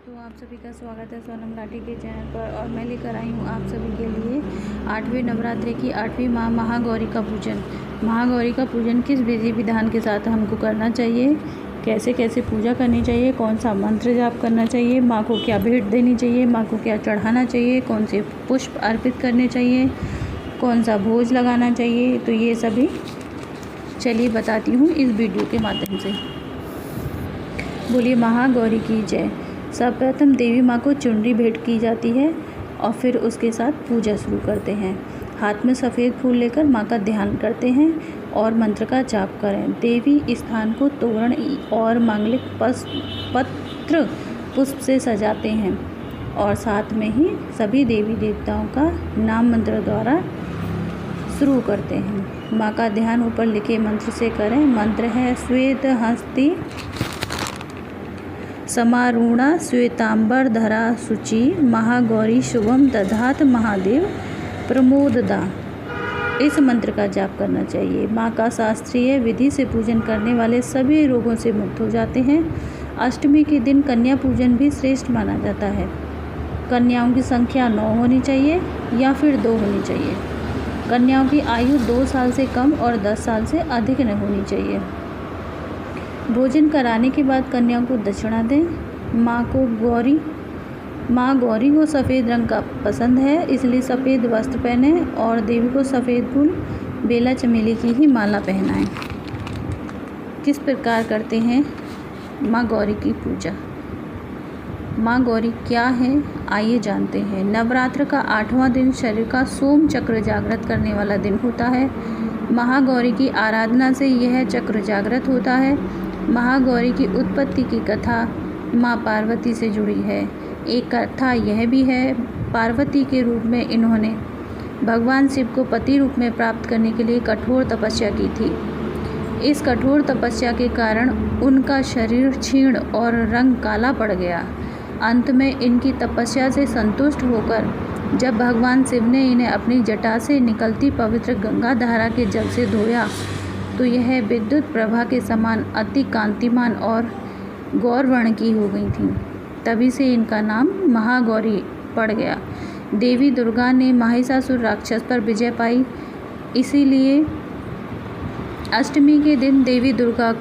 दोस्तों, आप सभी का स्वागत है सोनम लाठी के चैनल पर। और मैं लेकर आई हूँ आप सभी के लिए 8वें नवरात्रि की 8वीं माँ महागौरी का पूजन। महागौरी का पूजन किस विधि विधान के साथ हमको करना चाहिए, कैसे कैसे पूजा करनी चाहिए, कौन सा मंत्र जाप करना चाहिए, माँ को क्या भेंट देनी चाहिए, माँ को क्या चढ़ाना चाहिए, कौन से पुष्प अर्पित करने चाहिए, कौन सा भोज लगाना चाहिए, तो ये सभी चलिए बताती हूँ इस वीडियो के माध्यम से। बोलिए महागौरी की जय। सर्वप्रथम देवी माँ को चुनरी भेंट की जाती है और फिर उसके साथ पूजा शुरू करते हैं। हाथ में सफ़ेद फूल लेकर माँ का ध्यान करते हैं और मंत्र का जाप करें। देवी स्थान को तोरण और मांगलिक पत्र पुष्प से सजाते हैं और साथ में ही सभी देवी देवताओं का नाम मंत्र द्वारा शुरू करते हैं। माँ का ध्यान ऊपर लिखे मंत्र से करें। मंत्र है श्वेत हस्ती समारूढ़ा श्वेतांबर धरा शुचि महागौरी शुभम दधात महादेव प्रमोददा। इस मंत्र का जाप करना चाहिए। माँ का शास्त्रीय विधि से पूजन करने वाले सभी रोगों से मुक्त हो जाते हैं। अष्टमी के दिन कन्या पूजन भी श्रेष्ठ माना जाता है। कन्याओं की संख्या 9 होनी चाहिए या फिर 2 होनी चाहिए। कन्याओं की आयु 2 साल से कम और 10 साल से अधिक न होनी चाहिए। भोजन कराने के बाद कन्याओं को दक्षिणा दें। माँ गौरी को सफ़ेद रंग का पसंद है, इसलिए सफ़ेद वस्त्र पहने और देवी को सफ़ेद फूल बेला चमेली की ही माला पहनाएं। किस प्रकार करते हैं माँ गौरी की पूजा? माँ गौरी क्या है, आइए जानते हैं। नवरात्र का 8वां दिन शरीर का सोम चक्र जागृत करने वाला दिन होता है। महागौरी की आराधना से यह चक्र जागृत होता है। महागौरी की उत्पत्ति की कथा माँ पार्वती से जुड़ी है। एक कथा यह भी है, पार्वती के रूप में इन्होंने भगवान शिव को पति रूप में प्राप्त करने के लिए कठोर तपस्या की थी। इस कठोर तपस्या के कारण उनका शरीर क्षीण और रंग काला पड़ गया। अंत में इनकी तपस्या से संतुष्ट होकर जब भगवान शिव ने इन्हें अपनी जटा से निकलती पवित्र गंगा धारा के जल से धोया तो यह विद्युत प्रभा के समान अति कांतिमान और गौरवर्ण की हो गई थी। तभी से इनका नाम महागौरी पड़ गया। देवी दुर्गा ने महिषासुर राक्षस पर विजय पाई, इसीलिए अष्टमी के दिन देवी दुर्गा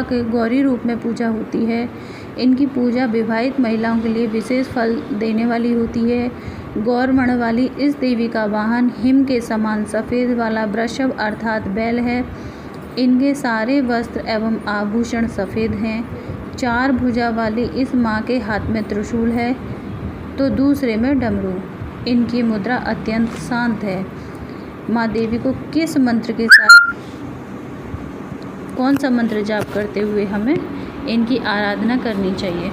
के गौरी रूप में पूजा होती है। इनकी पूजा विवाहित महिलाओं के लिए विशेष फल देने वाली होती है। गौरवर्ण वाली इस देवी का वाहन हिम के समान सफ़ेद वाला वृषभ अर्थात बैल है। इनके सारे वस्त्र एवं आभूषण सफ़ेद हैं। 4 भुजा वाली इस माँ के हाथ में त्रिशूल है तो दूसरे में डमरू। इनकी मुद्रा अत्यंत शांत है। माँ देवी को किस मंत्र के साथ, कौन सा मंत्र जाप करते हुए हमें इनकी आराधना करनी चाहिए?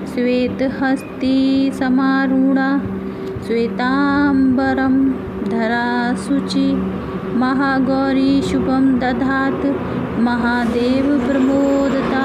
श्वेत हस्ती समारूढ़ा श्वेतांबरम धरा शुचि महागौरी शुभम दधात महादेव प्रमोदता।